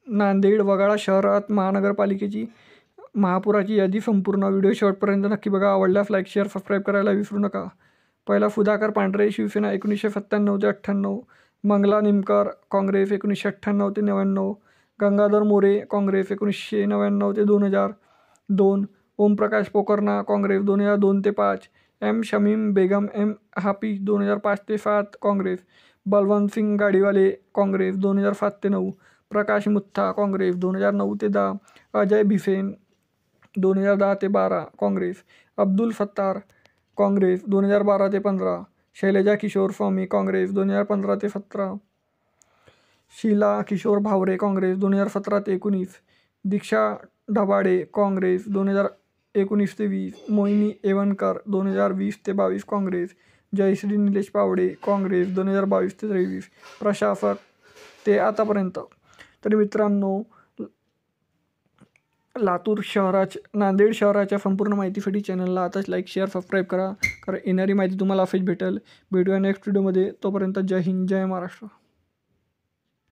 नांदेड वगळा शहरात महानगरपालिकेची महापुराची यादी संपूर्ण. व्हिडिओ शेवटपर्यंत नक्की बघा. आवडल्यास लाईक शेअर सबस्क्राईब करायला विसरू नका. पहिला सुधाकर पांढरे शिवसेना 1997 ते 98. मंगला निमकर काँग्रेस 1998 ते 99. गंगाधर मोरे काँग्रेस 1999 ते 2002. ओमप्रकाश पोकर्णा काँग्रेस 2002 ते 5. एम शमीम बेगम एम हाफिज 2005 ते 7 काँग्रेस. बलवंत सिंग गाडीवाले काँग्रेस 2007 ते 9. प्रकाश मुत्था काँग्रेस 2009 ते 10. अजय भिसेन 2010 ते 12 काँग्रेस. अब्दुल सत्तार काँग्रेस 2012 ते 15. शैलजा किशोर स्वामी काँग्रेस 2015 ते 17. शीला किशोर भावरे काँग्रेस 2017 ते 19. दीक्षा ढबाडे काँग्रेस 2019 ते 20. मोहिनी एवनकर 2020 ते 22 काँग्रेस. जयश्री निलेश पावडे काँग्रेस 2022 ते 23. प्रशासक ते आतापर्यंत. तर मित्रांनो, नांदेड शहराच्या संपूर्ण माहितीसाठी चॅनलला आताच लाईक शेअर सबस्क्राईब करा, कारण येणारी माहिती तुम्हाला असेच भेटेल. भेटूया नेक्स्ट व्हिडिओमध्ये. तोपर्यंत जय हिंद, जय महाराष्ट्र.